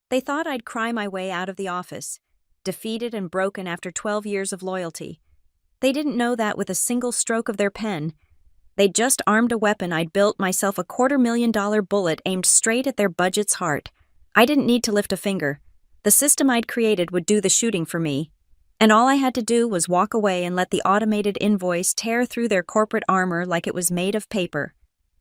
They thought I'd cry my way out of the office, defeated and broken after 12 years of loyalty. They didn't know that with a single stroke of their pen, they'd just armed a weapon I'd built myself, a $250,000 bullet aimed straight at their budget's heart. I didn't need to lift a finger. The system I'd created would do the shooting for me, and all I had to do was walk away and let the automated invoice tear through their corporate armor like it was made of paper.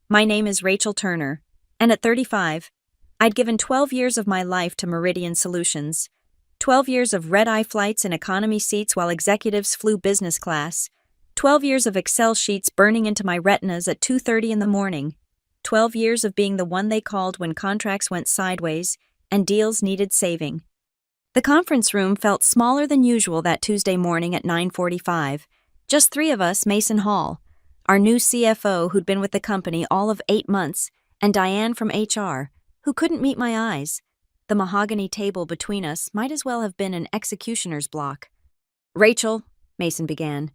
My name is Rachel Turner, and at 35, I'd given 12 years of my life to Meridian Solutions. 12 years of red-eye flights in economy seats while executives flew business class. 12 years of Excel sheets burning into my retinas at 2:30 in the morning. 12 years of being the one they called when contracts went sideways and deals needed saving. The conference room felt smaller than usual that Tuesday morning at 9:45. Just 3 of us, Mason Hall, our new CFO who'd been with the company all of 8 months, and Diane from HR, who couldn't meet my eyes. The mahogany table between us might as well have been an executioner's block. "Rachel," Mason began,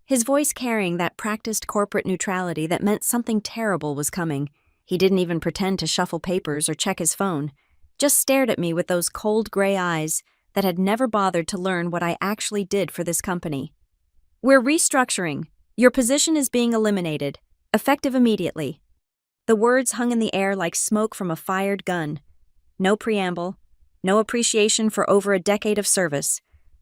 his voice carrying that practiced corporate neutrality that meant something terrible was coming. He didn't even pretend to shuffle papers or check his phone, just stared at me with those cold gray eyes that had never bothered to learn what I actually did for this company. "We're restructuring. Your position is being eliminated, effective immediately." The words hung in the air like smoke from a fired gun. No preamble, no appreciation for over a decade of service,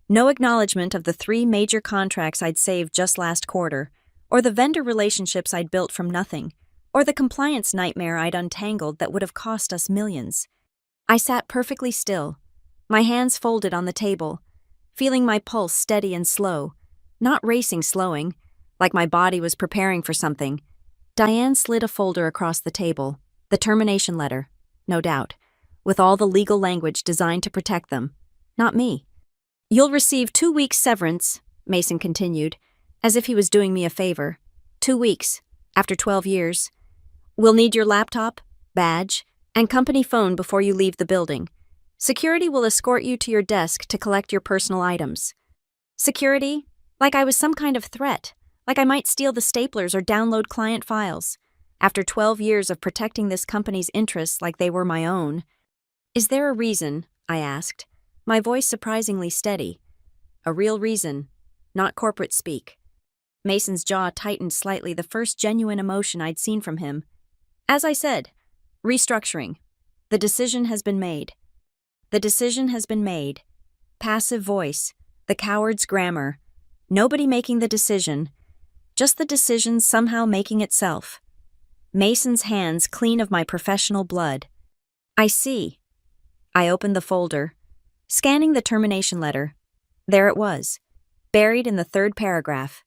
no acknowledgement of the 3 major contracts I'd saved just last quarter, or the vendor relationships I'd built from nothing, or the compliance nightmare I'd untangled that would have cost us millions. I sat perfectly still, my hands folded on the table, feeling my pulse steady and slow, not racing, slowing, like my body was preparing for something. Diane slid a folder across the table, the termination letter, no doubt, with all the legal language designed to protect them, not me. "You'll receive 2 weeks severance," Mason continued, as if he was doing me a favor. 2 weeks, after 12 years. "We'll need your laptop, badge, and company phone before you leave the building. Security will escort you to your desk to collect your personal items." Security? Like I was some kind of threat, like I might steal the staplers or download client files. After 12 years of protecting this company's interests like they were my own. "Is there a reason?" I asked, my voice surprisingly steady. "A real reason, not corporate speak." Mason's jaw tightened slightly, the first genuine emotion I'd seen from him. "As I said, restructuring. The decision has been made." The decision has been made. Passive voice, the coward's grammar. Nobody making the decision, just the decision somehow making itself. Mason's hands clean of my professional blood. "I see." I opened the folder, scanning the termination letter. There it was, buried in the 3rd paragraph.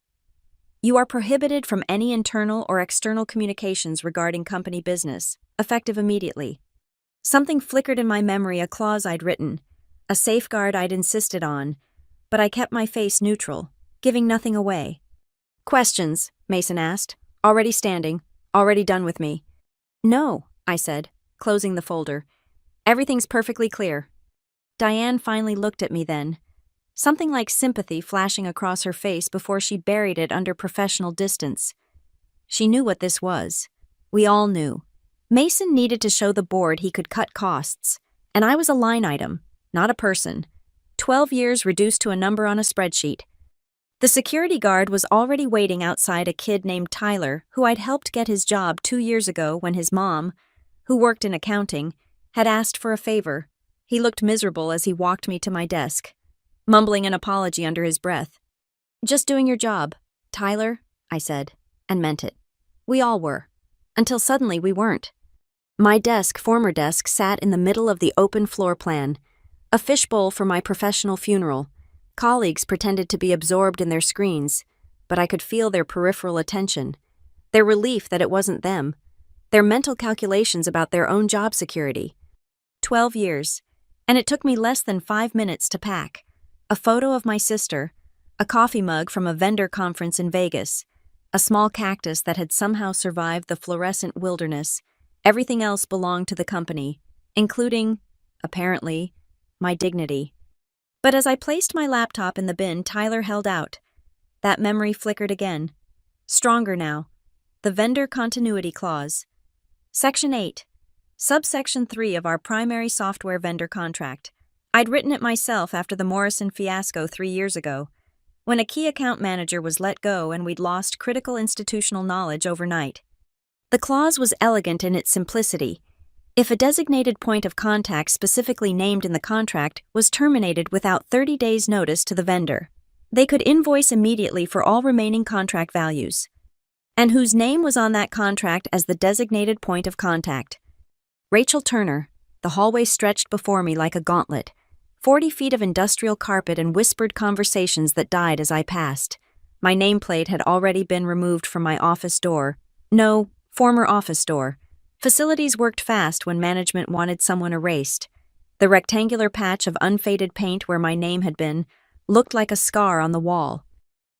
"You are prohibited from any internal or external communications regarding company business, effective immediately." Something flickered in my memory, a clause I'd written, a safeguard I'd insisted on, but I kept my face neutral, giving nothing away. "Questions?" Mason asked. "Already standing, already done with me." "No," I said, closing the folder. "Everything's perfectly clear." Diane finally looked at me then, something like sympathy flashing across her face before she buried it under professional distance. She knew what this was. We all knew. Mason needed to show the board he could cut costs, and I was a line item, not a person. 12 years reduced to a number on a spreadsheet. The security guard was already waiting outside, a kid named Tyler, who I'd helped get his job 2 years ago when his mom, who worked in accounting, had asked for a favor. He looked miserable as he walked me to my desk, mumbling an apology under his breath. "Just doing your job, Tyler," I said, and meant it. We all were, until suddenly we weren't. My desk, former desk, sat in the middle of the open floor plan, a fishbowl for my professional funeral. Colleagues pretended to be absorbed in their screens, but I could feel their peripheral attention, their relief that it wasn't them, their mental calculations about their own job security. 12 years, and it took me less than 5 minutes to pack. A photo of my sister, a coffee mug from a vendor conference in Vegas, a small cactus that had somehow survived the fluorescent wilderness. Everything else belonged to the company, including, apparently, my dignity. But as I placed my laptop in the bin, Tyler held out. That memory flickered again. Stronger now. The vendor continuity clause. Section 8. Subsection 3 of our primary software vendor contract. I'd written it myself after the Morrison fiasco 3 years ago, when a key account manager was let go and we'd lost critical institutional knowledge overnight. The clause was elegant in its simplicity. If a designated point of contact specifically named in the contract was terminated without 30 days' notice to the vendor, they could invoice immediately for all remaining contract values, and whose name was on that contract as the designated point of contact. Rachel Turner. The hallway stretched before me like a gauntlet, 40 feet of industrial carpet and whispered conversations that died as I passed. My nameplate had already been removed from my office door. No, former office door. Facilities worked fast when management wanted someone erased. The rectangular patch of unfaded paint where my name had been looked like a scar on the wall.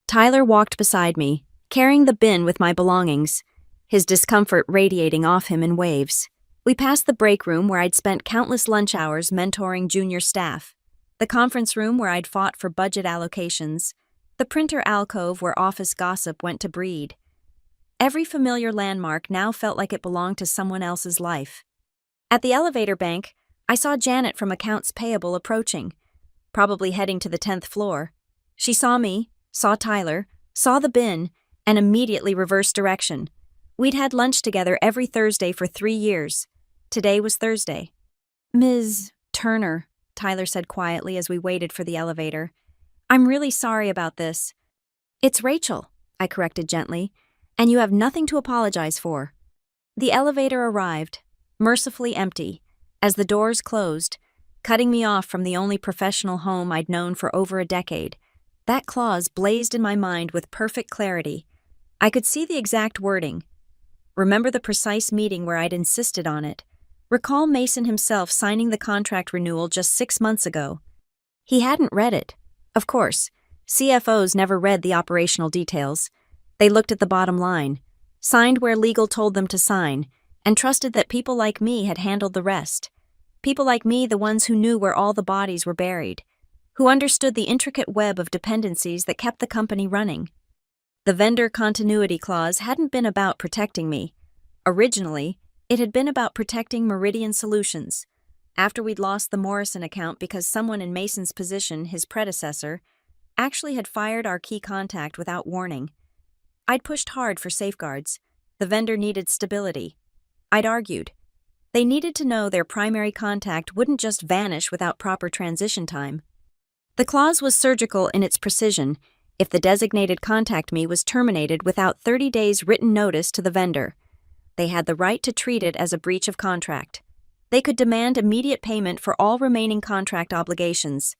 Tyler walked beside me, carrying the bin with my belongings, his discomfort radiating off him in waves. We passed the break room where I'd spent countless lunch hours mentoring junior staff, the conference room where I'd fought for budget allocations, the printer alcove where office gossip went to breed. Every familiar landmark now felt like it belonged to someone else's life. At the elevator bank, I saw Janet from Accounts Payable approaching, probably heading to the 10th floor. She saw me, saw Tyler, saw the bin, and immediately reversed direction. We'd had lunch together every Thursday for 3 years. Today was Thursday. "Ms. Turner," Tyler said quietly as we waited for the elevator. "I'm really sorry about this." "It's Rachel," I corrected gently, "and you have nothing to apologize for." The elevator arrived, mercifully empty, as the doors closed, cutting me off from the only professional home I'd known for over a decade. That clause blazed in my mind with perfect clarity. I could see the exact wording. Remember the precise meeting where I'd insisted on it. Recall Mason himself signing the contract renewal just 6 months ago. He hadn't read it. Of course, CFOs never read the operational details. They looked at the bottom line, signed where legal told them to sign, and trusted that people like me had handled the rest. People like me, the ones who knew where all the bodies were buried, who understood the intricate web of dependencies that kept the company running. The vendor continuity clause hadn't been about protecting me. Originally, it had been about protecting Meridian Solutions. After we'd lost the Morrison account because someone in Mason's position, his predecessor, actually had fired our key contact without warning. I'd pushed hard for safeguards. The vendor needed stability. I'd argued. They needed to know their primary contact wouldn't just vanish without proper transition time. The clause was surgical in its precision if the designated contact me was terminated without 30 days written notice to the vendor. They had the right to treat it as a breach of contract. They could demand immediate payment for all remaining contract obligations.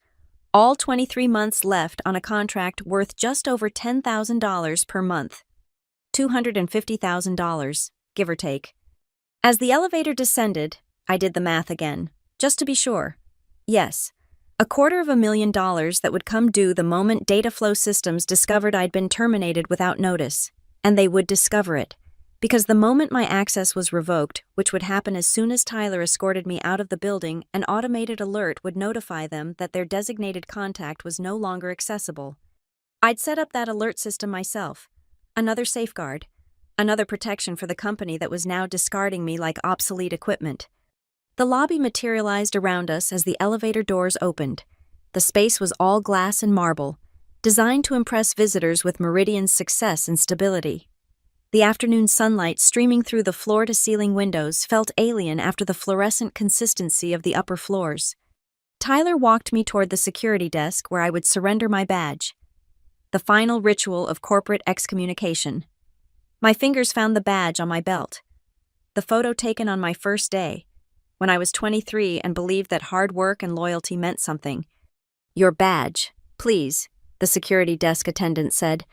All 23 months left on a contract worth just over $10,000 per month. $250,000, give or take. As the elevator descended, I did the math again, just to be sure. Yes, $250,000 that would come due the moment data flow systems discovered I'd been terminated without notice, and they would discover it. Because the moment my access was revoked, which would happen as soon as Tyler escorted me out of the building, an automated alert would notify them that their designated contact was no longer accessible. I'd set up that alert system myself. Another safeguard. Another protection for the company that was now discarding me like obsolete equipment. The lobby materialized around us as the elevator doors opened. The space was all glass and marble, designed to impress visitors with Meridian's success and stability. The afternoon sunlight streaming through the floor-to-ceiling windows felt alien after the fluorescent consistency of the upper floors. Tyler walked me toward the security desk where I would surrender my badge. The final ritual of corporate excommunication. My fingers found the badge on my belt. The photo taken on my first day, when I was 23 and believed that hard work and loyalty meant something. "Your badge, please," the security desk attendant said.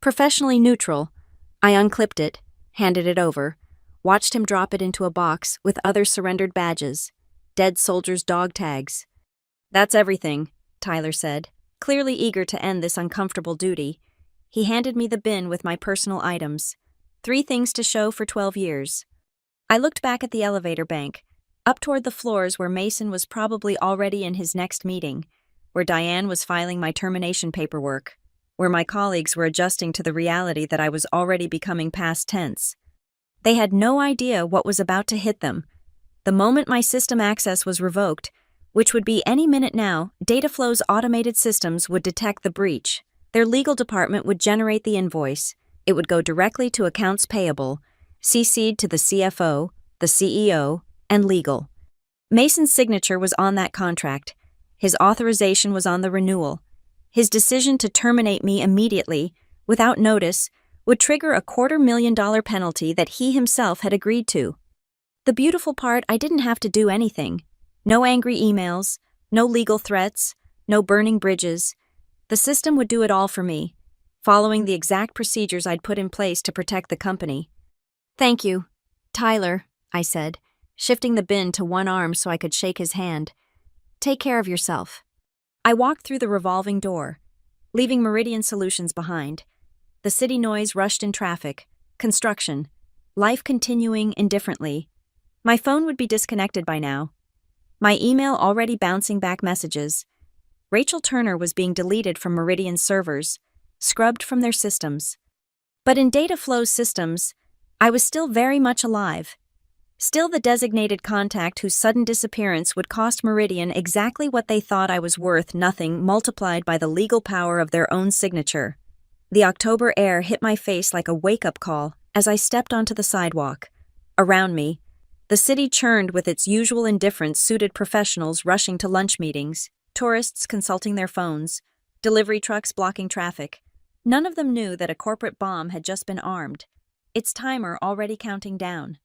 Professionally neutral, I unclipped it, handed it over, watched him drop it into a box with other surrendered badges, dead soldiers' dog tags. "That's everything," Tyler said, clearly eager to end this uncomfortable duty. He handed me the bin with my personal items. 3 things to show for 12 years. I looked back at the elevator bank, up toward the floors where Mason was probably already in his next meeting, where Diane was filing my termination paperwork, where my colleagues were adjusting to the reality that I was already becoming past tense. They had no idea what was about to hit them. The moment my system access was revoked, which would be any minute now, Dataflow's automated systems would detect the breach. Their legal department would generate the invoice. It would go directly to accounts payable, CC'd to the CFO, the CEO, and legal. Mason's signature was on that contract. His authorization was on the renewal. His decision to terminate me immediately, without notice, would trigger a $250,000 penalty that he himself had agreed to. The beautiful part, I didn't have to do anything. No angry emails, no legal threats, no burning bridges. The system would do it all for me, following the exact procedures I'd put in place to protect the company. "Thank you, Tyler," I said, shifting the bin to one arm so I could shake his hand. "Take care of yourself." I walked through the revolving door, leaving Meridian Solutions behind. The city noise rushed in traffic, construction, life continuing indifferently. My phone would be disconnected by now. My email already bouncing back messages. Rachel Turner was being deleted from Meridian's servers, scrubbed from their systems. But in Dataflow's systems, I was still very much alive. Still the designated contact whose sudden disappearance would cost Meridian exactly what they thought I was worth, nothing multiplied by the legal power of their own signature. The October air hit my face like a wake-up call as I stepped onto the sidewalk. Around me, the city churned with its usual indifference, suited professionals rushing to lunch meetings, tourists consulting their phones, delivery trucks blocking traffic. None of them knew that a corporate bomb had just been armed, its timer already counting down.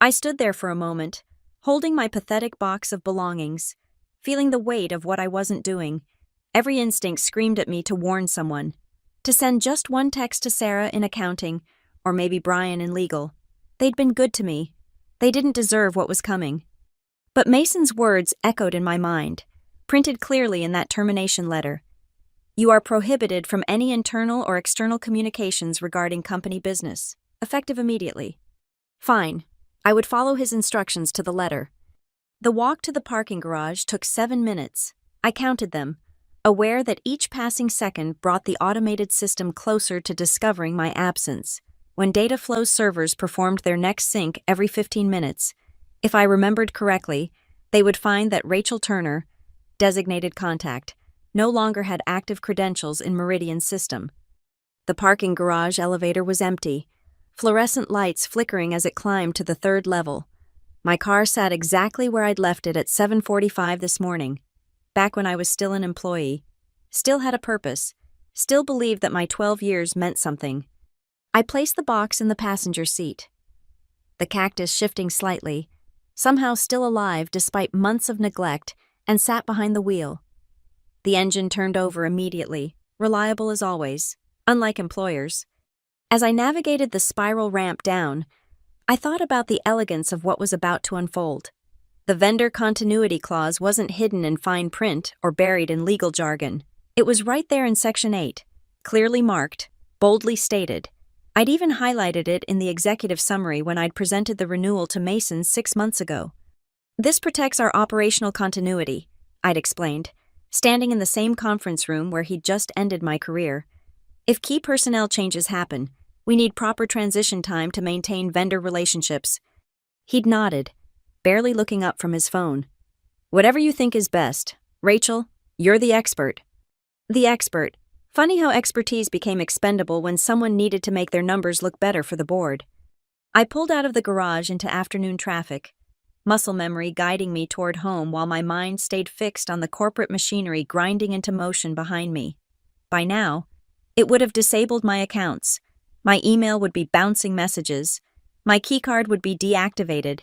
I stood there for a moment, holding my pathetic box of belongings, feeling the weight of what I wasn't doing. Every instinct screamed at me to warn someone, to send just one text to Sarah in accounting, or maybe Brian in legal. They'd been good to me. They didn't deserve what was coming. But Mason's words echoed in my mind, printed clearly in that termination letter. "You are prohibited from any internal or external communications regarding company business, effective immediately." Fine. I would follow his instructions to the letter. The walk to the parking garage took 7 minutes. I counted them, aware that each passing second brought the automated system closer to discovering my absence. When Dataflow's servers performed their next sync every 15 minutes, if I remembered correctly, they would find that Rachel Turner, designated contact, no longer had active credentials in Meridian's system. The parking garage elevator was empty, fluorescent lights flickering as it climbed to the 3rd level. My car sat exactly where I'd left it at 7:45 this morning, back when I was still an employee, still had a purpose, still believed that my 12 years meant something. I placed the box in the passenger seat. The cactus shifting slightly, somehow still alive despite months of neglect, and sat behind the wheel. The engine turned over immediately, reliable as always, unlike employers. As I navigated the spiral ramp down, I thought about the elegance of what was about to unfold. The vendor continuity clause wasn't hidden in fine print or buried in legal jargon. It was right there in Section 8, clearly marked, boldly stated. I'd even highlighted it in the executive summary when I'd presented the renewal to Mason 6 months ago. "This protects our operational continuity," I'd explained, standing in the same conference room where he'd just ended my career. "If key personnel changes happen, we need proper transition time to maintain vendor relationships." He'd nodded, barely looking up from his phone. "Whatever you think is best. Rachel, you're the expert." The expert. Funny how expertise became expendable when someone needed to make their numbers look better for the board. I pulled out of the garage into afternoon traffic, muscle memory guiding me toward home while my mind stayed fixed on the corporate machinery grinding into motion behind me. By now, it would have disabled my accounts. My email would be bouncing messages. My keycard would be deactivated.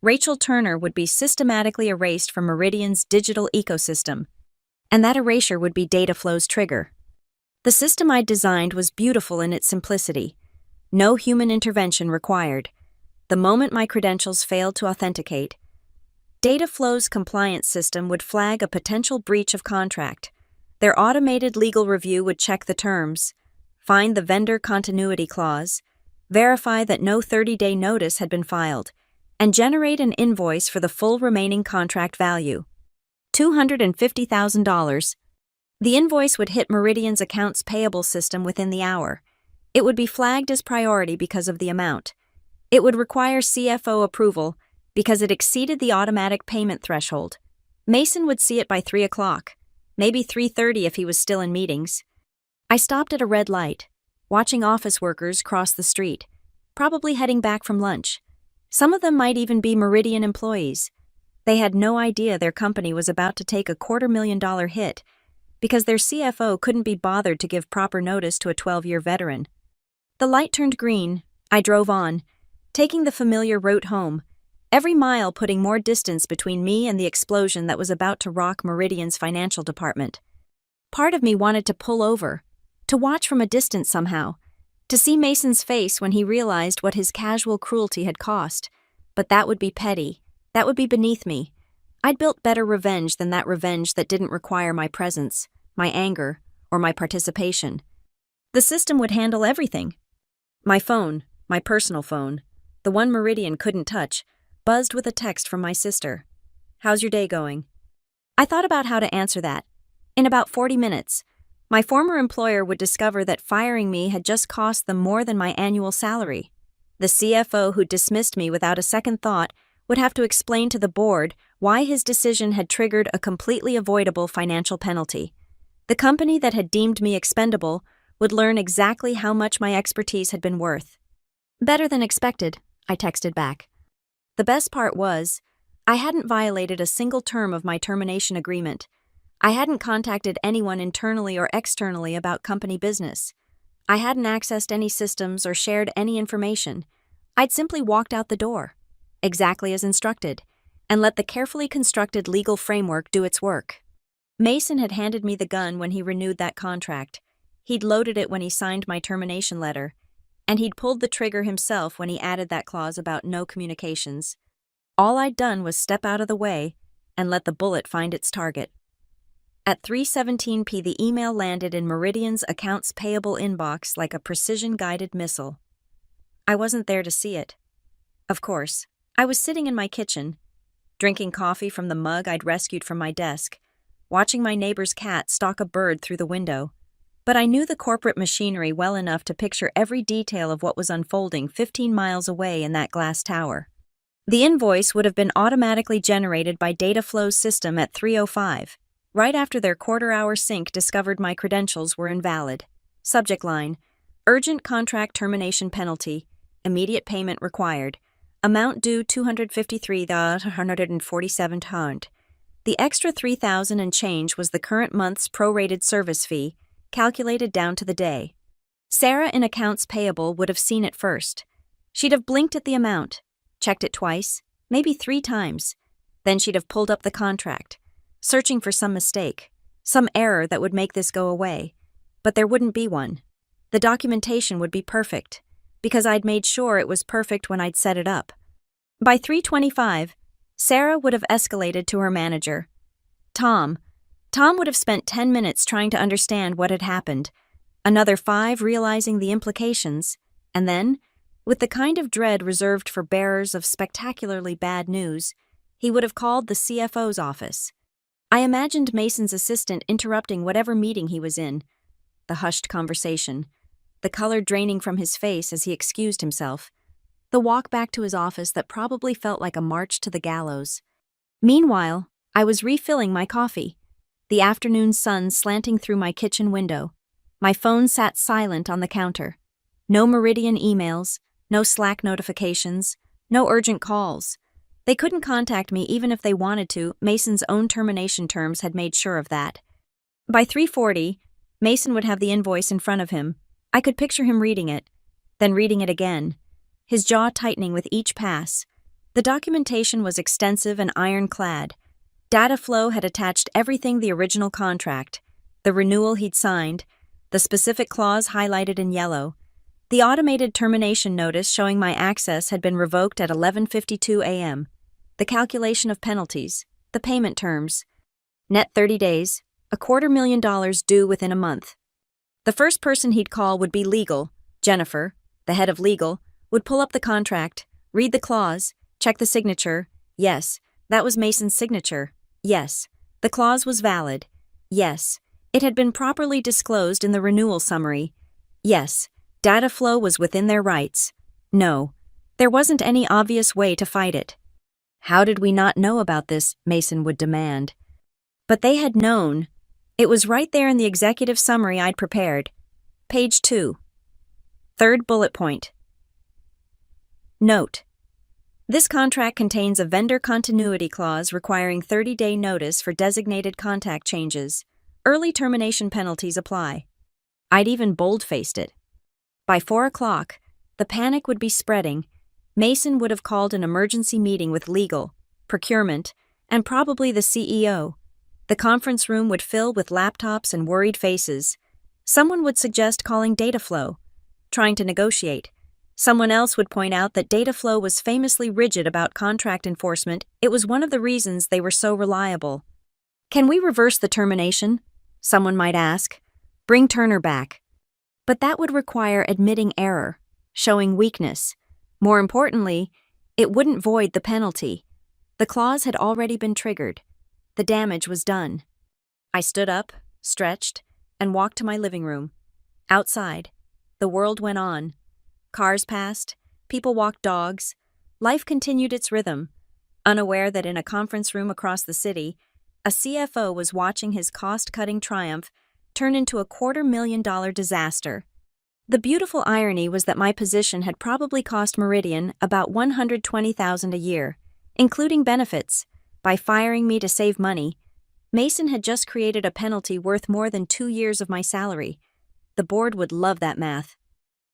Rachel Turner would be systematically erased from Meridian's digital ecosystem. And that erasure would be Dataflow's trigger. The system I'd designed was beautiful in its simplicity. No human intervention required. The moment my credentials failed to authenticate, Dataflow's compliance system would flag a potential breach of contract. Their automated legal review would check the terms, find the vendor continuity clause, verify that no 30-day notice had been filed, and generate an invoice for the full remaining contract value, $250,000. The invoice would hit Meridian's accounts payable system within the hour. It would be flagged as priority because of the amount. It would require CFO approval, because it exceeded the automatic payment threshold. Mason would see it by 3 o'clock, maybe 3:30 if he was still in meetings. I stopped at a red light, watching office workers cross the street, probably heading back from lunch. Some of them might even be Meridian employees. They had no idea their company was about to take a $250,000 hit because their CFO couldn't be bothered to give proper notice to a 12-year veteran. The light turned green. I drove on, taking the familiar route home, every mile putting more distance between me and the explosion that was about to rock Meridian's financial department. Part of me wanted to pull over, to watch from a distance somehow, to see Mason's face when he realized what his casual cruelty had cost. But that would be petty. That would be beneath me. I'd built better revenge than that revenge that didn't require my presence, my anger, or my participation. The system would handle everything. My phone, my personal phone, the one Meridian couldn't touch, buzzed with a text from my sister. "How's your day going?" I thought about how to answer that. In about 40 minutes, my former employer would discover that firing me had just cost them more than my annual salary. The CFO who dismissed me without a second thought would have to explain to the board why his decision had triggered a completely avoidable financial penalty. The company that had deemed me expendable would learn exactly how much my expertise had been worth. "Better than expected," I texted back. The best part was, I hadn't violated a single term of my termination agreement. I hadn't contacted anyone internally or externally about company business. I hadn't accessed any systems or shared any information. I'd simply walked out the door, exactly as instructed, and let the carefully constructed legal framework do its work. Mason had handed me the gun when he renewed that contract. He'd loaded it when he signed my termination letter, and he'd pulled the trigger himself when he added that clause about no communications. All I'd done was step out of the way and let the bullet find its target. At 3:17 p. the email landed in Meridian's accounts payable inbox like a precision-guided missile. I wasn't there to see it. Of course, I was sitting in my kitchen, drinking coffee from the mug I'd rescued from my desk, watching my neighbor's cat stalk a bird through the window. But I knew the corporate machinery well enough to picture every detail of what was unfolding 15 miles away in that glass tower. The invoice would have been automatically generated by Dataflow's system at 3:05, right after their quarter-hour sync discovered my credentials were invalid. Subject line: urgent contract termination penalty, immediate payment required, amount due $253,147. The extra $3,000 and change was the current month's prorated service fee, calculated down to the day. Sarah in accounts payable would have seen it first. She'd have blinked at the amount, checked it twice, maybe 3 times. Then she'd have pulled up the contract, searching for some mistake, some error that would make this go away. But there wouldn't be one. The documentation would be perfect, because I'd made sure it was perfect when I'd set it up. By 3:25, Sarah would have escalated to her manager. Tom would have spent 10 minutes trying to understand what had happened, another 5 realizing the implications, and then, with the kind of dread reserved for bearers of spectacularly bad news, he would have called the CFO's office. I imagined Mason's assistant interrupting whatever meeting he was in, the hushed conversation, the color draining from his face as he excused himself, the walk back to his office that probably felt like a march to the gallows. Meanwhile, I was refilling my coffee, the afternoon sun slanting through my kitchen window. My phone sat silent on the counter. No Meridian emails, no Slack notifications, no urgent calls. They couldn't contact me even if they wanted to. Mason's own termination terms had made sure of that. By 3:40, Mason would have the invoice in front of him. I could picture him reading it, then reading it again, his jaw tightening with each pass. The documentation was extensive and ironclad. Dataflow had attached everything the original contract, the renewal he'd signed, the specific clause highlighted in yellow, the automated termination notice showing my access had been revoked at 11:52 a.m., the calculation of penalties, the payment terms. Net 30 days, $250,000 due within a month. The first person he'd call would be legal. Jennifer, the head of legal, would pull up the contract, read the clause, check the signature. Yes, that was Mason's signature. Yes, the clause was valid. Yes, it had been properly disclosed in the renewal summary. Yes, Dataflow was within their rights. No, there wasn't any obvious way to fight it. How did we not know about this? Mason would demand. But they had known. It was right there in the executive summary I'd prepared. Page 2. Third bullet point. Note: this contract contains a vendor continuity clause requiring 30-day notice for designated contact changes. Early termination penalties apply. I'd even bold-faced it. By 4 o'clock, the panic would be spreading. Mason would have called an emergency meeting with legal, procurement, and probably the CEO. The conference room would fill with laptops and worried faces. Someone would suggest calling data flow, trying to negotiate. Someone else would point out that data flow was famously rigid about contract enforcement. It was one of the reasons they were so reliable. Can we reverse the termination? Someone might ask. Bring Turner back. But that would require admitting error, showing weakness. More importantly, it wouldn't void the penalty. The clause had already been triggered. The damage was done. I stood up, stretched, and walked to my living room. Outside, the world went on. Cars passed, people walked dogs. Life continued its rhythm, unaware that in a conference room across the city, a CFO was watching his cost-cutting triumph turn into a $250,000 disaster. The beautiful irony was that my position had probably cost Meridian about $120,000 a year, including benefits. By firing me to save money, Mason had just created a penalty worth more than 2 years of my salary. The board would love that math.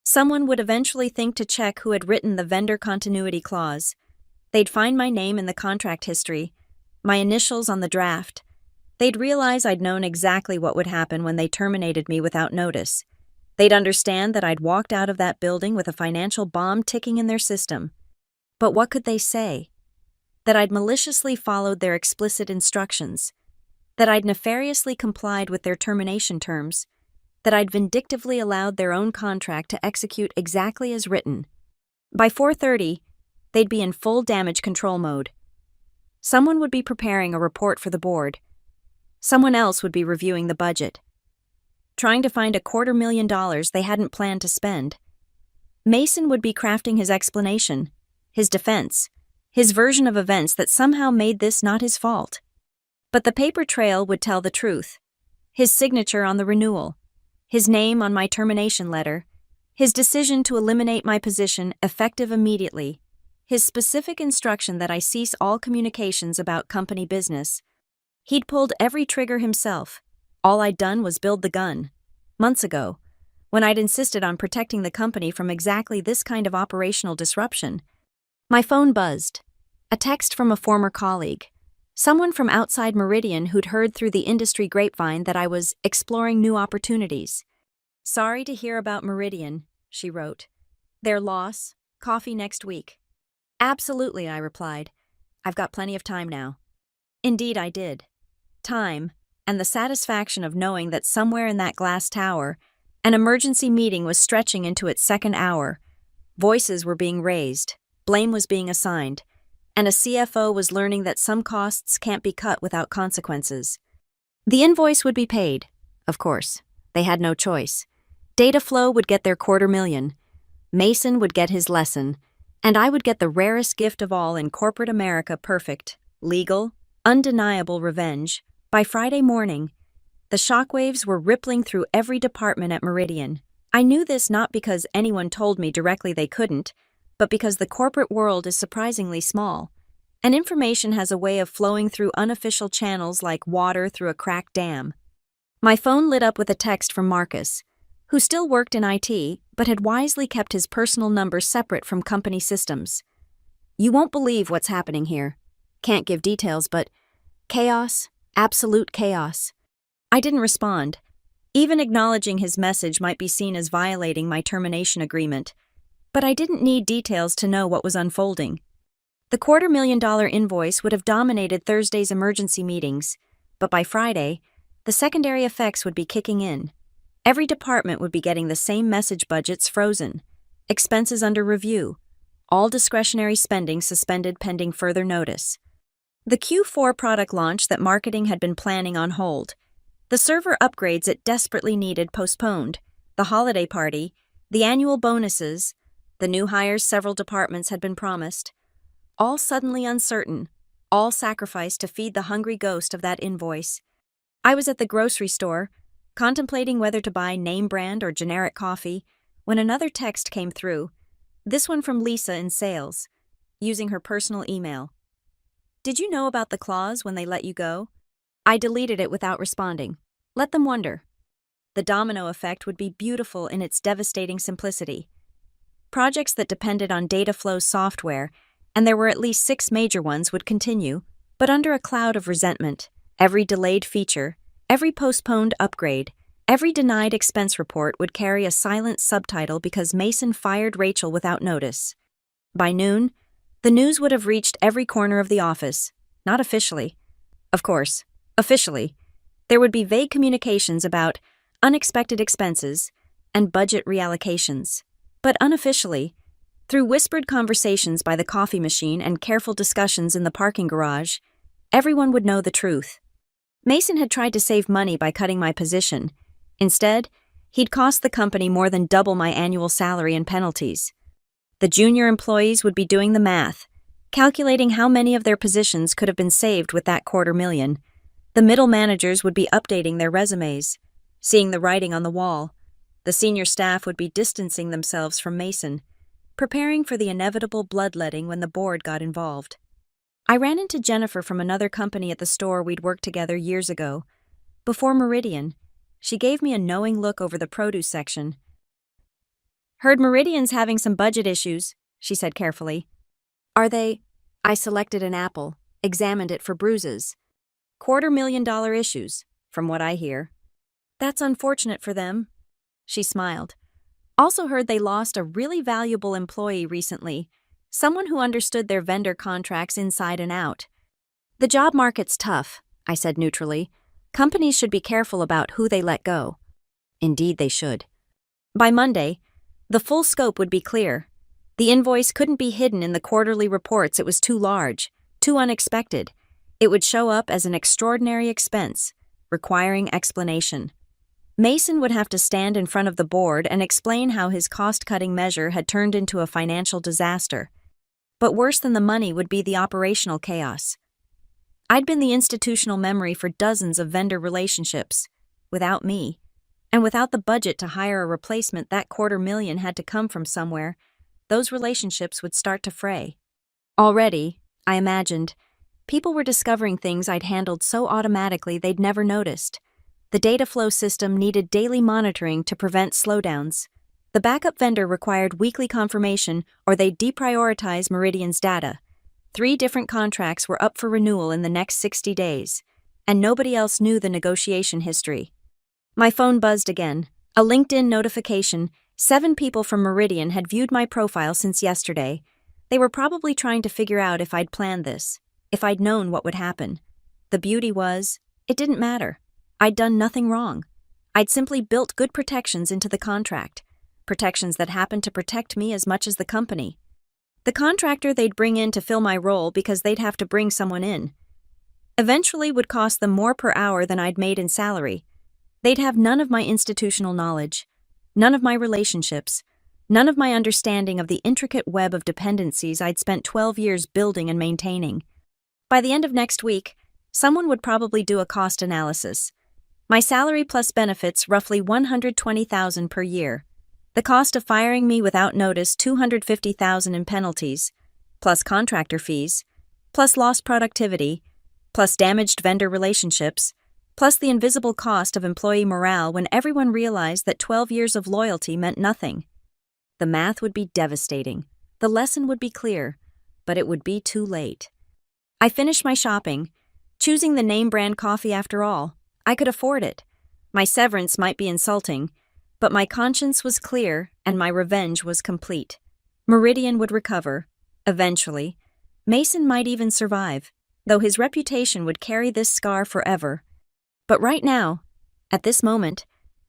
Someone would eventually think to check who had written the vendor continuity clause. They'd find my name in the contract history, my initials on the draft. They'd realize I'd known exactly what would happen when they terminated me without notice. They'd understand that I'd walked out of that building with a financial bomb ticking in their system. But what could they say? That I'd maliciously followed their explicit instructions. That I'd nefariously complied with their termination terms. That I'd vindictively allowed their own contract to execute exactly as written. By 4:30, they'd be in full damage control mode. Someone would be preparing a report for the board. Someone else would be reviewing the budget, trying to find $250,000 they hadn't planned to spend. Mason would be crafting his explanation, his defense, his version of events that somehow made this not his fault. But the paper trail would tell the truth. His signature on the renewal, his name on my termination letter, his decision to eliminate my position effective immediately, his specific instruction that I cease all communications about company business. He'd pulled every trigger himself. All I'd done was build the gun. Months ago, when I'd insisted on protecting the company from exactly this kind of operational disruption. My phone buzzed. A text from a former colleague. Someone from outside Meridian who'd heard through the industry grapevine that I was exploring new opportunities. Sorry to hear about Meridian, she wrote. Their loss, coffee next week. Absolutely, I replied. I've got plenty of time now. Indeed, I did. Time, and the satisfaction of knowing that somewhere in that glass tower, an emergency meeting was stretching into its second hour. Voices were being raised, blame was being assigned, and a CFO was learning that some costs can't be cut without consequences. The invoice would be paid, of course. They had no choice. Data Flow would get their $250,000. Mason would get his lesson, and I would get the rarest gift of all in corporate America: perfect, legal, undeniable revenge. By Friday morning, the shockwaves were rippling through every department at Meridian. I knew this not because anyone told me directly they couldn't, but because the corporate world is surprisingly small, and information has a way of flowing through unofficial channels like water through a cracked dam. My phone lit up with a text from Marcus, who still worked in IT, but had wisely kept his personal number separate from company systems. You won't believe what's happening here. Can't give details, but chaos, absolute chaos. I didn't respond. Even acknowledging his message might be seen as violating my termination agreement, but I didn't need details to know what was unfolding. The $250,000 invoice would have dominated Thursday's emergency meetings, but by Friday, the secondary effects would be kicking in. Every department would be getting the same message: budgets frozen, expenses under review, all discretionary spending suspended pending further notice. The Q4 product launch that marketing had been planning on hold, the server upgrades it desperately needed postponed, the holiday party, the annual bonuses, the new hires several departments had been promised. all suddenly uncertain, all sacrificed to feed the hungry ghost of that invoice. I was at the grocery store, contemplating whether to buy name brand or generic coffee, when another text came through, this one from Lisa in sales, using her personal email. "Did you know about the clause when they let you go?" I deleted it without responding. Let them wonder. The domino effect would be beautiful in its devastating simplicity. Projects that depended on data flow software, and there were at least 6 major ones, would continue, but under a cloud of resentment. Every delayed feature, every postponed upgrade, every denied expense report would carry a silent subtitle because Mason fired Rachel without notice. By noon, the news would have reached every corner of the office. Not officially. Of course, officially, there would be vague communications about unexpected expenses and budget reallocations. But unofficially, through whispered conversations by the coffee machine and careful discussions in the parking garage, everyone would know the truth. Mason had tried to save money by cutting my position. Instead, he'd cost the company more than double my annual salary and penalties. The junior employees would be doing the math, calculating how many of their positions could have been saved with that $250,000. The middle managers would be updating their resumes, seeing the writing on the wall. The senior staff would be distancing themselves from Mason, preparing for the inevitable bloodletting when the board got involved. I ran into Jennifer from another company at the store we'd worked together years ago. Before Meridian, she gave me a knowing look over the produce section. "Heard Meridian's having some budget issues," she said carefully. "Are they?" I selected an apple, examined it for bruises. $250,000 issues, from what I hear. "That's unfortunate for them," she smiled. "Also heard they lost a really valuable employee recently, someone who understood their vendor contracts inside and out." "The job market's tough," I said neutrally. "Companies should be careful about who they let go." Indeed they should. By Monday, the full scope would be clear. The invoice couldn't be hidden in the quarterly reports. It was too large, too unexpected. It would show up as an extraordinary expense, requiring explanation. Mason would have to stand in front of the board and explain how his cost-cutting measure had turned into a financial disaster. But worse than the money would be the operational chaos. I'd been the institutional memory for dozens of vendor relationships. Without me, and without the budget to hire a replacement, that $250,000 had to come from somewhere. Those relationships would start to fray. Already, I imagined, people were discovering things I'd handled so automatically they'd never noticed. The data flow system needed daily monitoring to prevent slowdowns. The backup vendor required weekly confirmation or they'd deprioritize Meridian's data. 3 different contracts were up for renewal in the next 60 days, and nobody else knew the negotiation history. My phone buzzed again. A LinkedIn notification. 7 people from Meridian had viewed my profile since yesterday. They were probably trying to figure out if I'd planned this, if I'd known what would happen. The beauty was, it didn't matter. I'd done nothing wrong. I'd simply built good protections into the contract, protections that happened to protect me as much as the company. The contractor they'd bring in to fill my role because they'd have to bring someone in eventually would cost them more per hour than I'd made in salary. They'd have none of my institutional knowledge, none of my relationships, none of my understanding of the intricate web of dependencies I'd spent 12 years building and maintaining. By the end of next week, someone would probably do a cost analysis. My salary plus benefits, roughly $120,000 per year. The cost of firing me without notice, $250,000 in penalties, plus contractor fees, plus lost productivity, plus damaged vendor relationships, plus the invisible cost of employee morale when everyone realized that 12 years of loyalty meant nothing. The math would be devastating. The lesson would be clear, but it would be too late. I finished my shopping, choosing the name brand coffee after all. I could afford it. My severance might be insulting, but my conscience was clear and my revenge was complete. Meridian would recover, eventually. Mason might even survive, though his reputation would carry this scar forever. But right now, at this moment,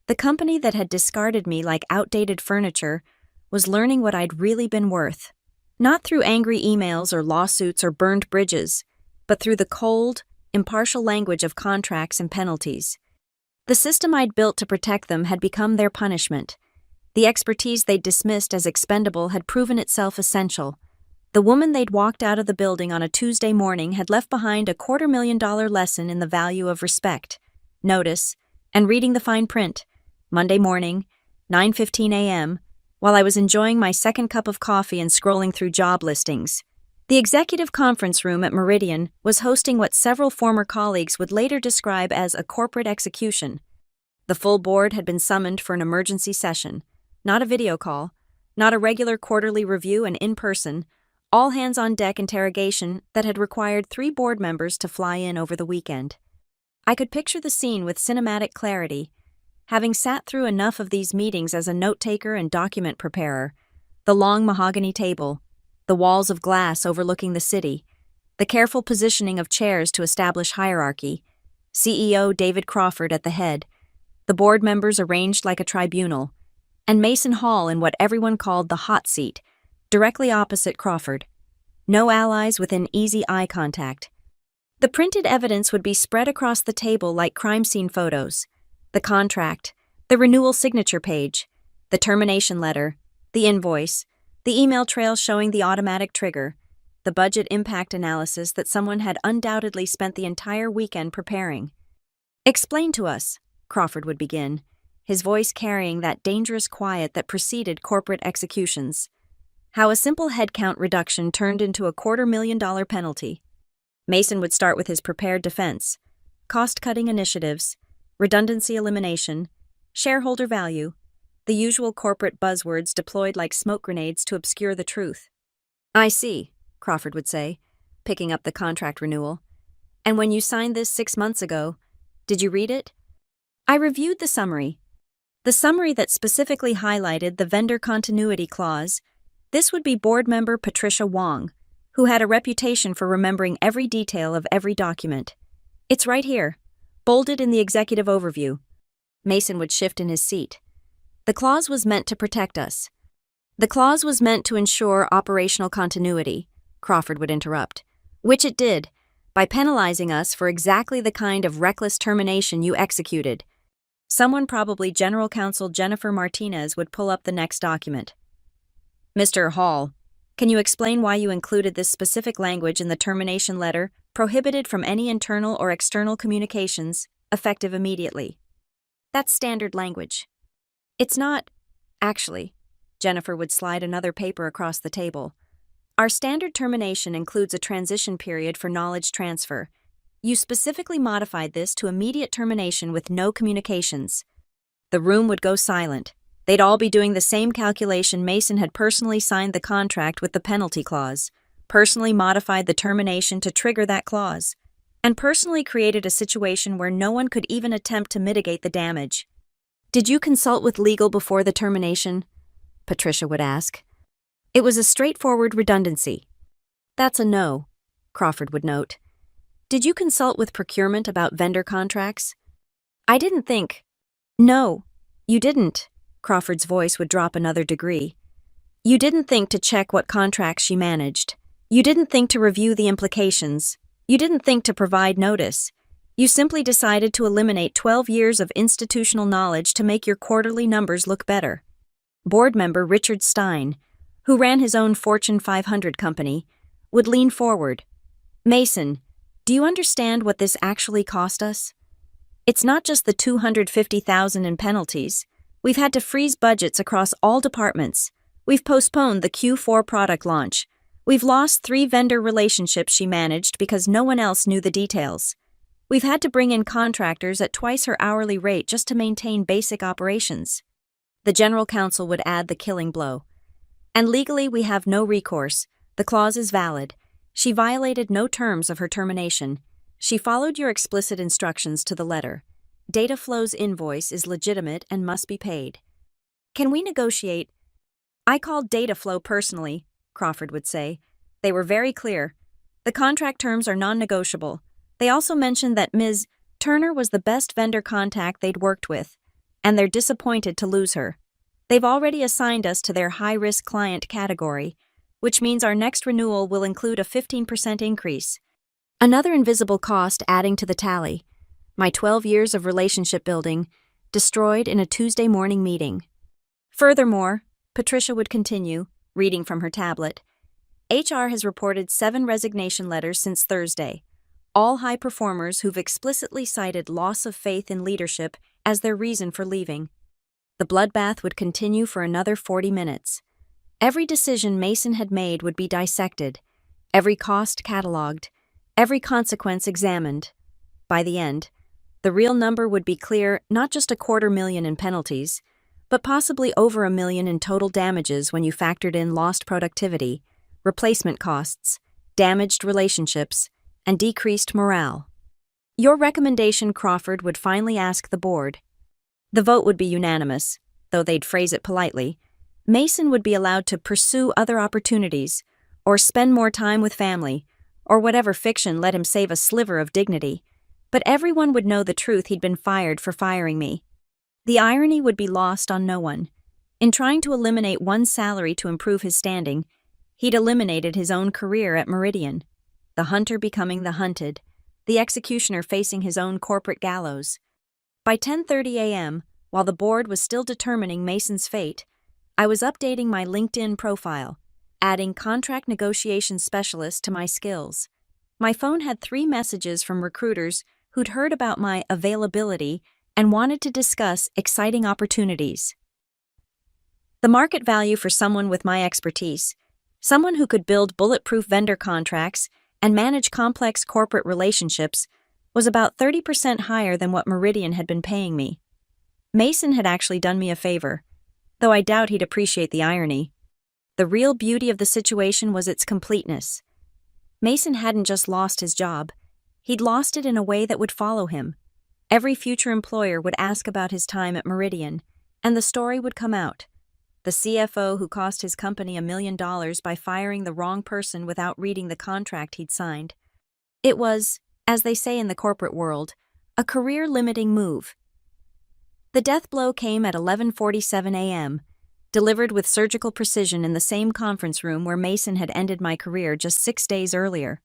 the company that had discarded me like outdated furniture was learning what I'd really been worth. Not through angry emails or lawsuits or burned bridges, but through the cold, impartial language of contracts and penalties. The system I'd built to protect them had become their punishment. The expertise they'd dismissed as expendable had proven itself essential. The woman they'd walked out of the building on a Tuesday morning had left behind a $250,000 lesson in the value of respect, notice, and reading the fine print. Monday morning, 9:15 a.m., while I was enjoying my second cup of coffee and scrolling through job listings. The executive conference room at Meridian was hosting what several former colleagues would later describe as a corporate execution. The full board had been summoned for an emergency session, not a video call, not a regular quarterly review and in-person, all-hands-on-deck interrogation that had required 3 board members to fly in over the weekend. I could picture the scene with cinematic clarity, having sat through enough of these meetings as a note-taker and document preparer. The long mahogany table, the walls of glass overlooking the city, the careful positioning of chairs to establish hierarchy, CEO David Crawford at the head, the board members arranged like a tribunal, and Mason Hall in what everyone called the hot seat, directly opposite Crawford. No allies within easy eye contact. The printed evidence would be spread across the table like crime scene photos. The contract, the renewal signature page, the termination letter, the invoice, the email trail showing the automatic trigger, the budget impact analysis that someone had undoubtedly spent the entire weekend preparing. "Explain to us," Crawford would begin, his voice carrying that dangerous quiet that preceded corporate executions, how a simple headcount reduction turned into a $250,000 penalty. Mason would start with his prepared defense: cost-cutting initiatives, redundancy elimination, shareholder value, the usual corporate buzzwords deployed like smoke grenades to obscure the truth. "I see," Crawford would say, picking up the contract renewal. "And when you signed this 6 months ago, did you read it?" I reviewed the summary. The summary that specifically highlighted the vendor continuity clause. This would be board member Patricia Wong, who had a reputation for remembering every detail of every document. "It's right here, bolded in the executive overview." Mason would shift in his seat. "The clause was meant to protect us. The clause was meant to ensure operational continuity," Crawford would interrupt, "which it did, by penalizing us for exactly the kind of reckless termination you executed." Someone, probably General Counsel Jennifer Martinez, would pull up the next document. "Mr. Hall, can you explain why you included this specific language in the termination letter, prohibited from any internal or external communications, effective immediately?" "That's standard language." "It's not, actually." Jennifer would slide another paper across the table. "Our standard termination includes a transition period for knowledge transfer. You specifically modified this to immediate termination with no communications." The room would go silent. They'd all be doing the same calculation. Mason had personally signed the contract with the penalty clause, personally modified the termination to trigger that clause, and personally created a situation where no one could even attempt to mitigate the damage. "Did you consult with legal before the termination?" Patricia would ask. It was a straightforward redundancy. "That's a no," Crawford would note. "Did you consult with procurement about vendor contracts?" "I didn't think." "No, you didn't." Crawford's voice would drop another degree. "You didn't think to check what contracts she managed. You didn't think to review the implications. You didn't think to provide notice. You simply decided to eliminate 12 years of institutional knowledge to make your quarterly numbers look better." Board member Richard Stein, who ran his own Fortune 500 company, would lean forward. "Mason, do you understand what this actually cost us? It's not just the $250,000 in penalties. We've had to freeze budgets across all departments. We've postponed the Q4 product launch. We've lost 3 vendor relationships she managed because no one else knew the details. We've had to bring in contractors at twice her hourly rate just to maintain basic operations." The general counsel would add the killing blow. "And legally we have no recourse. The clause is valid. She violated no terms of her termination. She followed your explicit instructions to the letter. Data flow's invoice is legitimate and must be paid. Can we negotiate?" "I called data flow personally," Crawford would say. "They were very clear. The contract terms are non-negotiable. They also mentioned that Ms. Turner was the best vendor contact they'd worked with, and they're disappointed to lose her. They've already assigned us to their high-risk client category, which means our next renewal will include a 15% increase. Another invisible cost adding to the tally. My 12 years of relationship building, destroyed in a Tuesday morning meeting." Furthermore, Patricia would continue, reading from her tablet, HR has reported 7 resignation letters since Thursday, all high performers who've explicitly cited loss of faith in leadership as their reason for leaving. The bloodbath would continue for another 40 minutes. Every decision Mason had made would be dissected, every cost cataloged, every consequence examined. By the end, the real number would be clear, not just $250,000 in penalties, but possibly over $1 million in total damages when you factored in lost productivity, replacement costs, damaged relationships, and decreased morale. Your recommendation, Crawford would finally ask the board. The vote would be unanimous, though they'd phrase it politely. Mason would be allowed to pursue other opportunities, or spend more time with family, or whatever fiction let him save a sliver of dignity. But everyone would know the truth: he'd been fired for firing me. The irony would be lost on no one. In trying to eliminate one salary to improve his standing, he'd eliminated his own career at Meridian. The hunter becoming the hunted, the executioner facing his own corporate gallows. By 10:30 a.m., while the board was still determining Mason's fate, I was updating my LinkedIn profile, adding contract negotiation specialist to my skills. My phone had 3 messages from recruiters who'd heard about my availability and wanted to discuss exciting opportunities. The market value for someone with my expertise, someone who could build bulletproof vendor contracts and manage complex corporate relationships, was about 30% higher than what Meridian had been paying me. Mason had actually done me a favor, though I doubt he'd appreciate the irony. The real beauty of the situation was its completeness. Mason hadn't just lost his job, he'd lost it in a way that would follow him. Every future employer would ask about his time at Meridian, and the story would come out. The CFO who cost his company $1 million by firing the wrong person without reading the contract he'd signed. It was, as they say in the corporate world, a career-limiting move. The death blow came at 11:47 a.m., delivered with surgical precision in the same conference room where Mason had ended my career just 6 days earlier.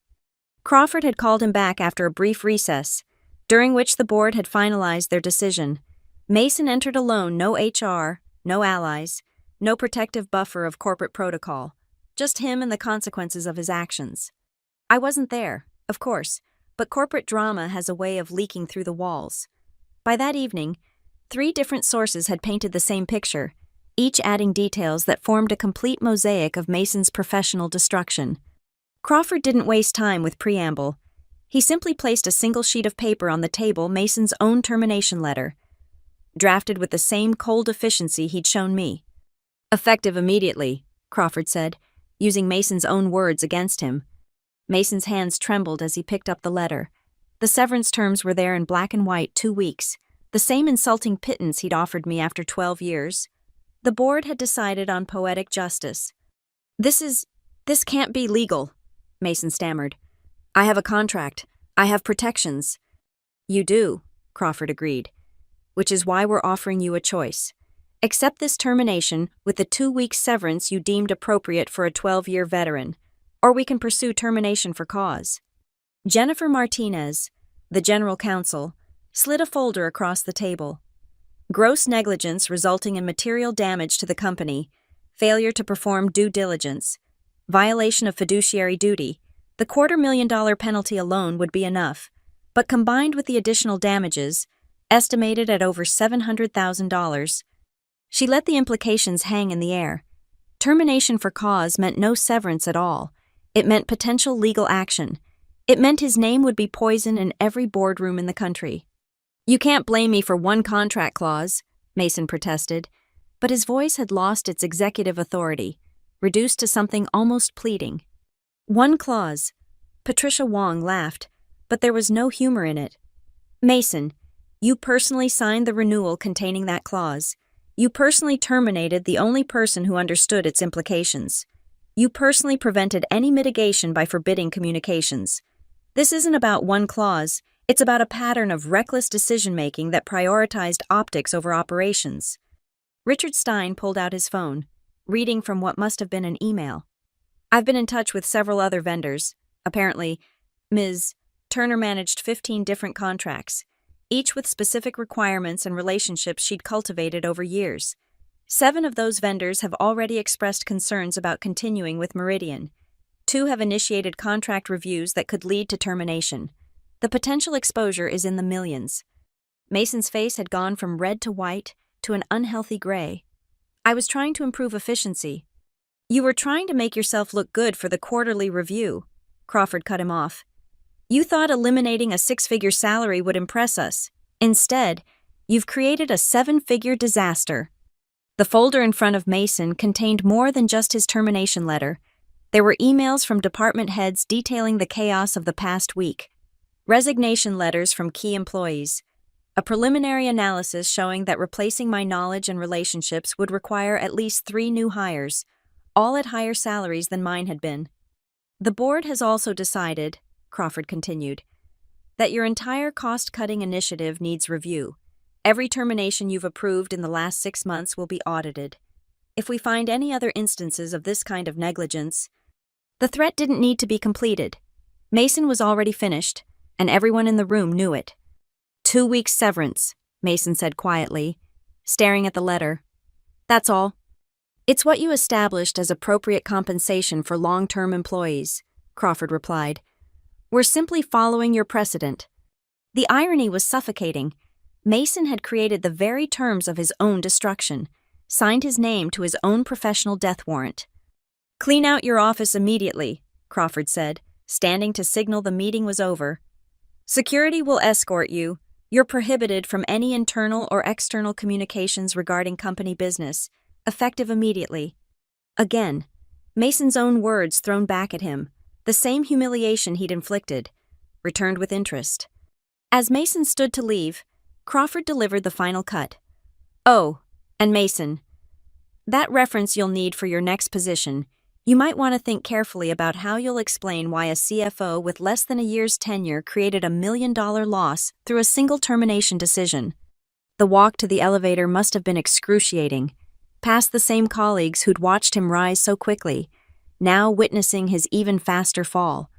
Crawford had called him back after a brief recess, during which the board had finalized their decision. Mason entered alone, no HR, no allies, no protective buffer of corporate protocol, just him and the consequences of his actions. I wasn't there, of course, but corporate drama has a way of leaking through the walls. By that evening, 3 different sources had painted the same picture, each adding details that formed a complete mosaic of Mason's professional destruction. Crawford didn't waste time with preamble. He simply placed a single sheet of paper on the table, Mason's own termination letter, drafted with the same cold efficiency he'd shown me. "Effective immediately," Crawford said, using Mason's own words against him. Mason's hands trembled as he picked up the letter. The severance terms were there in black and white: 2 weeks, the same insulting pittance he'd offered me after 12 years. The board had decided on poetic justice. This can't be legal," Mason stammered. "I have a contract. I have protections." "You do," Crawford agreed, "which is why we're offering you a choice. Accept this termination with the 2-week severance you deemed appropriate for a 12-year veteran, or we can pursue termination for cause." Jennifer Martinez, the general counsel, slid a folder across the table. Gross negligence resulting in material damage to the company, failure to perform due diligence, violation of fiduciary duty. The $250,000 penalty alone would be enough, but combined with the additional damages, estimated at over $700,000, she let the implications hang in the air. Termination for cause meant no severance at all. It meant potential legal action. It meant his name would be poison in every boardroom in the country. "You can't blame me for one contract clause," Mason protested, but his voice had lost its executive authority, reduced to something almost pleading. "One clause." Patricia Wong laughed, but there was no humor in it. "Mason, you personally signed the renewal containing that clause. You personally terminated the only person who understood its implications. You personally prevented any mitigation by forbidding communications. This isn't about one clause, it's about a pattern of reckless decision-making that prioritized optics over operations." Richard Stein pulled out his phone, reading from what must have been an email. "I've been in touch with several other vendors. Apparently, Ms. Turner managed 15 different contracts, each with specific requirements and relationships she'd cultivated over years. 7 of those vendors have already expressed concerns about continuing with Meridian. 2 have initiated contract reviews that could lead to termination. The potential exposure is in the millions. Mason's face had gone from red to white to an unhealthy gray. I was trying to improve efficiency. You were trying to make yourself look good for the quarterly review. Crawford cut him off. You thought eliminating a 6-figure salary would impress us. Instead, you've created a 7-figure disaster. The folder in front of Mason contained more than just his termination letter. There were emails from department heads detailing the chaos of the past week, resignation letters from key employees, a preliminary analysis showing that replacing my knowledge and relationships would require at least 3 new hires, all at higher salaries than mine had been. The board has also decided, Crawford continued, that your entire cost-cutting initiative needs review. Every termination you've approved in the last 6 months will be audited. If we find any other instances of this kind of negligence, the threat didn't need to be completed. Mason was already finished, and everyone in the room knew it. 2 weeks severance, Mason said quietly, staring at the letter. That's all. It's what you established as appropriate compensation for long-term employees, Crawford replied. We're simply following your precedent. The irony was suffocating. Mason had created the very terms of his own destruction, signed his name to his own professional death warrant. Clean out your office immediately, Crawford said, standing to signal the meeting was over. Security will escort you. You're prohibited from any internal or external communications regarding company business, effective immediately. Again, Mason's own words thrown back at him, the same humiliation he'd inflicted, returned with interest. As Mason stood to leave, Crawford delivered the final cut. Oh, and Mason, that reference you'll need for your next position. You might want to think carefully about how you'll explain why a CFO with less than a year's tenure created a $1 million loss through a single termination decision. The walk to the elevator must have been excruciating, past the same colleagues who'd watched him rise so quickly, now witnessing his even faster fall,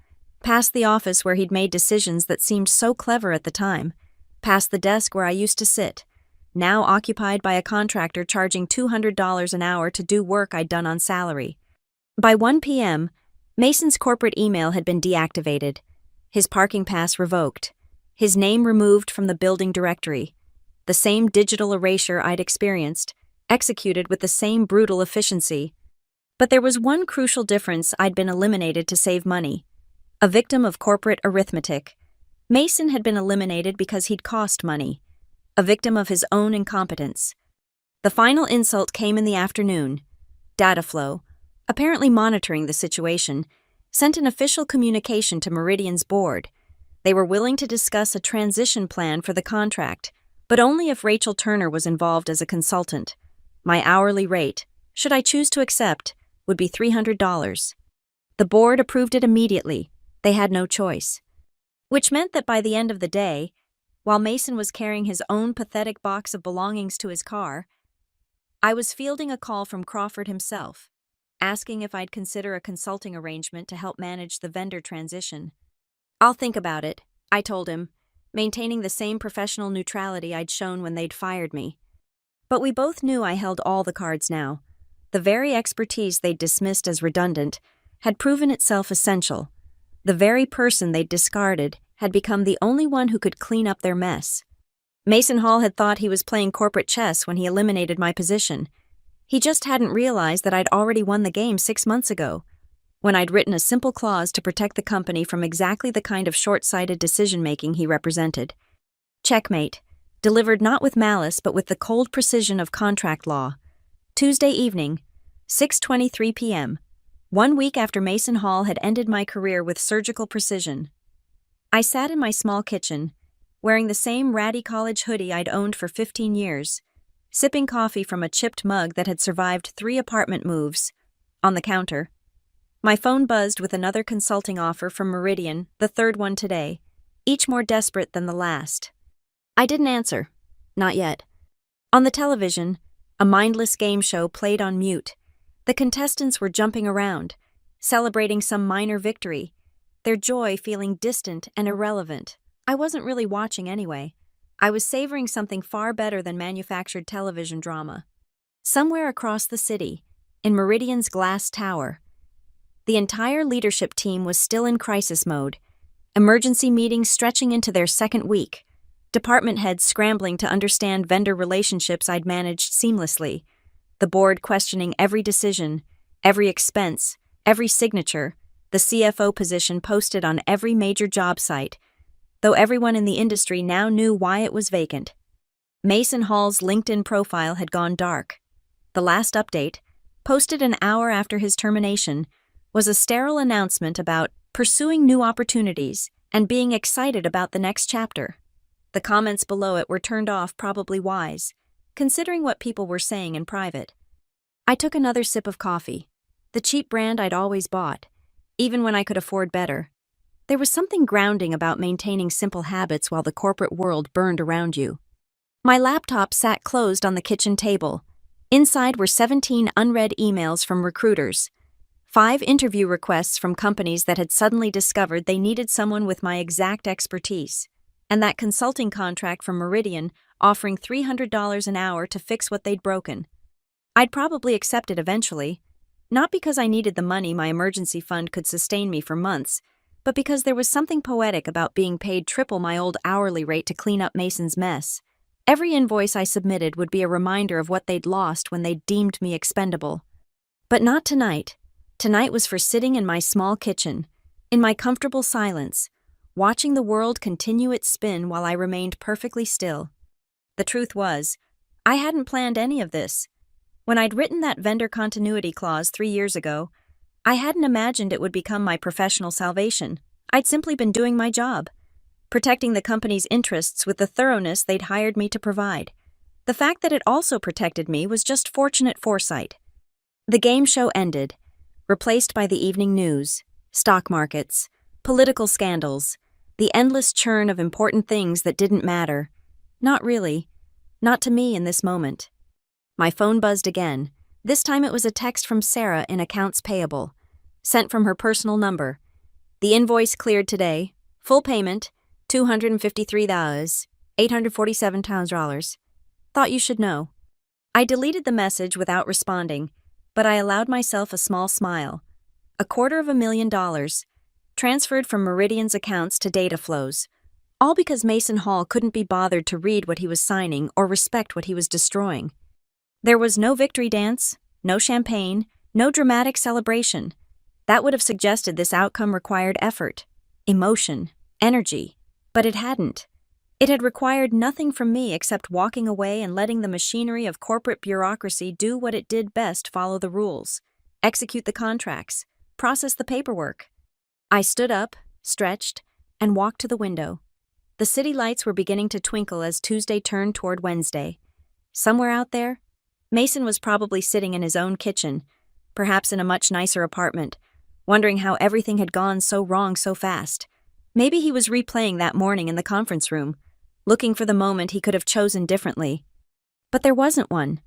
past the office where he'd made decisions that seemed so clever at the time, past the desk where I used to sit, now occupied by a contractor charging $200 an hour to do work I'd done on salary. By 1 p.m., Mason's corporate email had been deactivated, his parking pass revoked, his name removed from the building directory, the same digital erasure I'd experienced, executed with the same brutal efficiency. But there was one crucial difference: I'd been eliminated to save money. A victim of corporate arithmetic, Mason had been eliminated because he'd cost money, a victim of his own incompetence. The final insult came in the afternoon. Dataflow, apparently monitoring the situation, sent an official communication to Meridian's board. They were willing to discuss a transition plan for the contract, but only if Rachel Turner was involved as a consultant. My hourly rate, should I choose to accept, would be $300. The board approved it immediately. They had no choice. Which meant that by the end of the day, while Mason was carrying his own pathetic box of belongings to his car, I was fielding a call from Crawford himself, asking if I'd consider a consulting arrangement to help manage the vendor transition. I'll think about it, I told him, maintaining the same professional neutrality I'd shown when they'd fired me. But we both knew I held all the cards now. The very expertise they'd dismissed as redundant had proven itself essential. The very person they'd discarded had become the only one who could clean up their mess. Mason Hall had thought he was playing corporate chess when he eliminated my position. He just hadn't realized that I'd already won the game 6 months ago, when I'd written a simple clause to protect the company from exactly the kind of short-sighted decision-making he represented. Checkmate, delivered not with malice but with the cold precision of contract law. Tuesday evening, 6:23 p.m., 1 week after Mason Hall had ended my career with surgical precision. I sat in my small kitchen, wearing the same ratty college hoodie I'd owned for 15 years, sipping coffee from a chipped mug that had survived 3 apartment moves. On the counter, my phone buzzed with another consulting offer from Meridian, the third one today, each more desperate than the last. I didn't answer. Not yet. On the television, a mindless game show played on mute. The contestants were jumping around, celebrating some minor victory, their joy feeling distant and irrelevant. I wasn't really watching anyway. I was savoring something far better than manufactured television drama. Somewhere across the city, in Meridian's glass tower, The entire leadership team was still in crisis mode. Emergency meetings stretching into their second week. Department heads scrambling to understand vendor relationships I'd managed seamlessly. The board questioning every decision, every expense, every signature, the CFO position posted on every major job site, though everyone in the industry now knew why it was vacant. Mason Hall's LinkedIn profile had gone dark. The last update, posted an hour after his termination, was a sterile announcement about pursuing new opportunities and being excited about the next chapter. The comments below it were turned off, probably wise, considering what people were saying in private. I took another sip of coffee, the cheap brand I'd always bought, even when I could afford better. There was something grounding about maintaining simple habits while the corporate world burned around you. My laptop sat closed on the kitchen table. Inside were 17 unread emails from recruiters, 5 interview requests from companies that had suddenly discovered they needed someone with my exact expertise, and that consulting contract from Meridian offering $300 an hour to fix what they'd broken. I'd probably accept it eventually, not because I needed the money my emergency fund could sustain me for months, but because there was something poetic about being paid triple my old hourly rate to clean up Mason's mess. Every invoice I submitted would be a reminder of what they'd lost when they'd deemed me expendable. But not tonight. Tonight was for sitting in my small kitchen, in my comfortable silence, watching the world continue its spin while I remained perfectly still. The truth was, I hadn't planned any of this. When I'd written that vendor continuity clause 3 years ago, I hadn't imagined it would become my professional salvation. I'd simply been doing my job, protecting the company's interests with the thoroughness they'd hired me to provide. The fact that it also protected me was just fortunate foresight. The game show ended, replaced by the evening news, stock markets, political scandals, the endless churn of important things that didn't matter. Not really. Not to me in this moment. My phone buzzed again. This time it was a text from Sarah in accounts payable, sent from her personal number. The invoice cleared today. Full payment, $253,847. Thought you should know. I deleted the message without responding, but I allowed myself a small smile. $250,000, transferred from Meridian's accounts to data flows, all because Mason Hall couldn't be bothered to read what he was signing or respect what he was destroying. There was no victory dance, no champagne, no dramatic celebration. That would have suggested this outcome required effort, emotion, energy, but it hadn't. It had required nothing from me except walking away and letting the machinery of corporate bureaucracy do what it did best: follow the rules, execute the contracts, process the paperwork. I stood up, stretched, and walked to the window. The city lights were beginning to twinkle as Tuesday turned toward Wednesday. Somewhere out there, Mason was probably sitting in his own kitchen, perhaps in a much nicer apartment, wondering how everything had gone so wrong so fast. Maybe he was replaying that morning in the conference room, looking for the moment he could have chosen differently. But there wasn't one.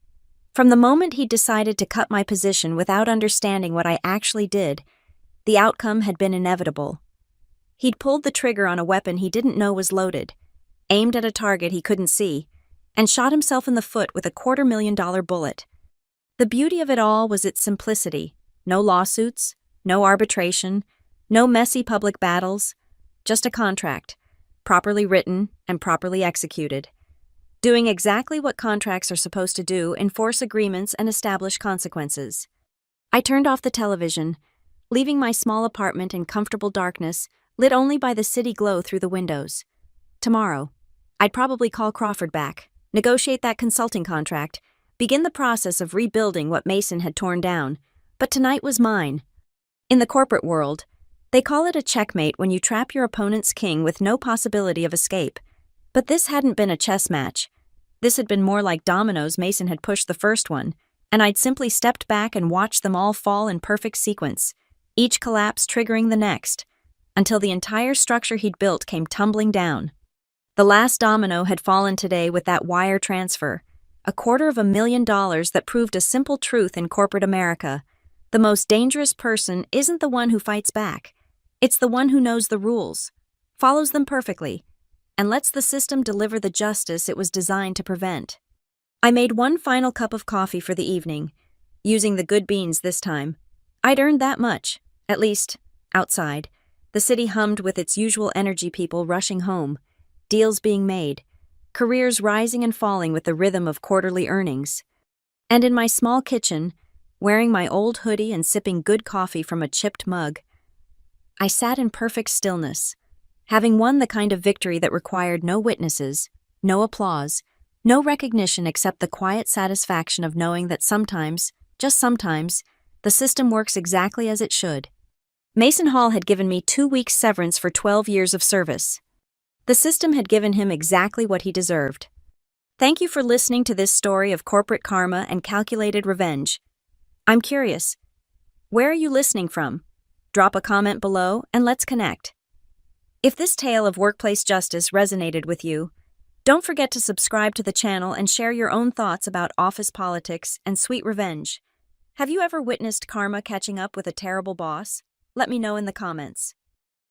From the moment he'd decided to cut my position without understanding what I actually did, the outcome had been inevitable. He'd pulled the trigger on a weapon he didn't know was loaded, aimed at a target he couldn't see, and shot himself in the foot with a $250,000 bullet. The beauty of it all was its simplicity. No lawsuits, no arbitration, no messy public battles, just a contract, properly written and properly executed. Doing exactly what contracts are supposed to do: enforce agreements and establish consequences. I turned off the television, leaving my small apartment in comfortable darkness, lit only by the city glow through the windows. Tomorrow, I'd probably call Crawford back, negotiate that consulting contract, begin the process of rebuilding what Mason had torn down. But tonight was mine. In the corporate world, they call it a checkmate when you trap your opponent's king with no possibility of escape. But this hadn't been a chess match. This had been more like dominoes. Mason had pushed the first one, and I'd simply stepped back and watched them all fall in perfect sequence, each collapse triggering the next, until the entire structure he'd built came tumbling down. The last domino had fallen today with that wire transfer, $250,000 that proved a simple truth in corporate America. The most dangerous person isn't the one who fights back. It's the one who knows the rules, follows them perfectly, and lets the system deliver the justice it was designed to prevent. I made one final cup of coffee for the evening, using the good beans this time. I'd earned that much. At least, outside, the city hummed with its usual energy, people rushing home, deals being made, careers rising and falling with the rhythm of quarterly earnings. And in my small kitchen, wearing my old hoodie and sipping good coffee from a chipped mug, I sat in perfect stillness, having won the kind of victory that required no witnesses, no applause, no recognition except the quiet satisfaction of knowing that sometimes, just sometimes, the system works exactly as it should. Mason Hall had given me 2 weeks' severance for 12 years of service. The system had given him exactly what he deserved. Thank you for listening to this story of corporate karma and calculated revenge. I'm curious, where are you listening from? Drop a comment below and let's connect. If this tale of workplace justice resonated with you, don't forget to subscribe to the channel and share your own thoughts about office politics and sweet revenge. Have you ever witnessed karma catching up with a terrible boss? Let me know in the comments.